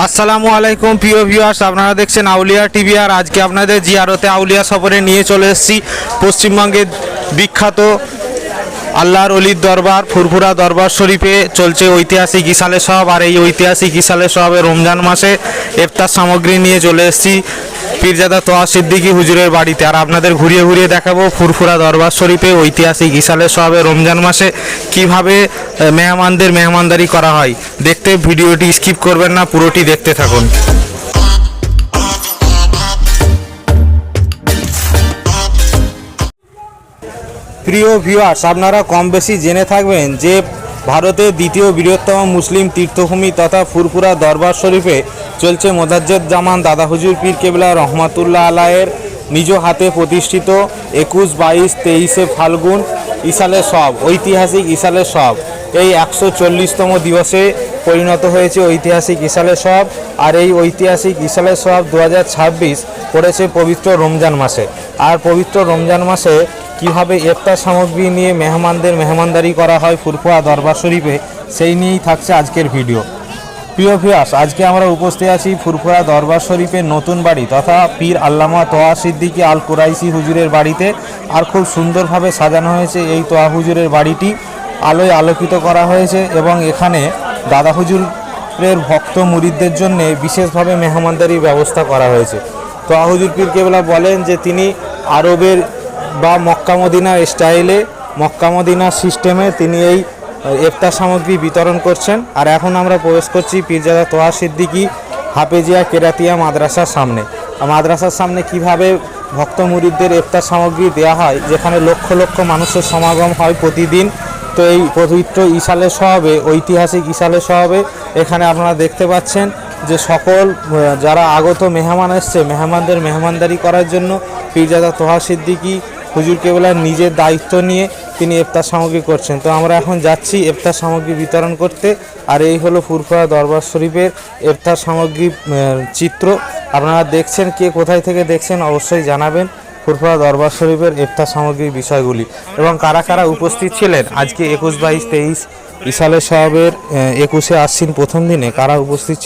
আসসালামু আলাইকুম প্রিয় ভিউয়ার্স, আপনারা দেখছেন আউলিয়া টিভি। আর আজকে আপনাদের জিয়ারতে আউলিয়া সফরে নিয়ে চলে এসেছি পশ্চিমবঙ্গের বিখ্যাত আল্লাহর অলির দরবার ফুরফুরা দরবার শরীফে চলছে ঐতিহাসিক ইসালে সহব। আর এই ঐতিহাসিক ইসালে সহবে রমজান মাসে ইফতার সামগ্রী নিয়ে চলে এসেছি পীরজাদা তোহা সিদ্দিকী হুজুরের বাড়িতে। আর আপনাদের ঘুরিয়ে ঘুরিয়ে দেখাবো ফুরফুরা দরবার শরীফে ঐতিহাসিক ইসালে সহবে রমজান মাসে কিভাবে মেহমানদের মেহমানদারি করা হয়। দেখতে ভিডিওটি স্কিপ করবেন না, পুরোটি দেখতে থাকুন। প্রিয় ভিউয়ার্স, আপনারা কম বেশি জেনে থাকবেন যে ভারতের দ্বিতীয় বৃহত্তম মুসলিম তীর্থভূমি তথা ফুরফুরা দরবার শরীফে চলছে মোদাজ্জেদ জামান দাদা হুজুর পীর কেবলা রহমাতুল্লাহ আলাইয়ের নিজ হাতে প্রতিষ্ঠিত 21, 22, 23 ফাল্গুন ইসালে সব ঐতিহাসিক ইসালে সব। এই 140তম দিবসে পরিণত হয়েছে ঐতিহাসিক ইসালে সব। আর এই ঐতিহাসিক ইসালে সব 2026 পড়েছে পবিত্র রমজান মাসে। আর পবিত্র রমজান মাসে কিভাবে ইফতার সামগ্রী নিয়ে মেহমানদের মেহমানদারি করা হয় ফুরফুরা দরবার শরীফে, সেই নিয়েই থাকছে আজকের ভিডিও। প্রিয় ভিউয়ার্স, আজকে আমরা উপস্থিত আছি ফুরফুরা দরবার শরীফের নতুন বাড়ি তথা পীর আল্লামা তোহা সিদ্দিকী আল কুরাইশি হুজুরের বাড়িতে। আর খুব সুন্দরভাবে সাজানো হয়েছে এই তোহা হুজুরের বাড়িটি, আলোয় আলোকিত করা হয়েছে এবং এখানে দাদা হুজুরের ভক্ত মুরিদদের জন্য বিশেষভাবে মেহমানদারির ব্যবস্থা করা হয়েছে। তোহা হুজুর পীর কেবলা বলেন যে তিনি আরবের বা মক্কা মদিনা স্টাইলে মক্কা মদিনা সিস্টেমে তিনি এই ইফতার সামগ্রী বিতরণ করছেন। আর এখন আমরা প্রবেশ করছি পীরজাদা তোহা সিদ্দিকী হাফেজিয়া কেরাতিয়া মাদ্রাসার সামনে। মাদ্রাসার সামনে কিভাবে ভক্ত মুরিদদের ইফতার সামগ্রী দেওয়া হয়, যেখানে লক্ষ লক্ষ মানুষের সমাগম হয় প্রতিদিন। তো এই পবিত্র ইসালে সহবে ঐতিহাসিক ইসালে সহবে এখানে আপনারা দেখতে পাচ্ছেন যে সকল যারা আগত মেহমান এসছে মেহমানদের মেহমানদারি করার জন্য পীরজাদা তোহা সিদ্দিকী হুজুর কেবলার নিজের দায়িত্ব নিয়ে তিনি ইফতার সামগ্রী করছেন। তো আমরা এখন যাচ্ছি ইফতার সামগ্রী বিতরণ করতে। আর এই হলো ফুরফুরা দরবার শরীফের ইফতার সামগ্রী চিত্র। আপনারা দেখছেন, কে কোথায় থেকে দেখছেন অবশ্যই জানাবেন ফুরফুরা দরবার শরীফের ইফতার সামগ্রীর বিষয়গুলি এবং কারা কারা উপস্থিত ছিলেন আজকে 21, 22, 23 ইসালে সহবের 21শে আশ্বিন প্রথম দিনে কারা উপস্থিত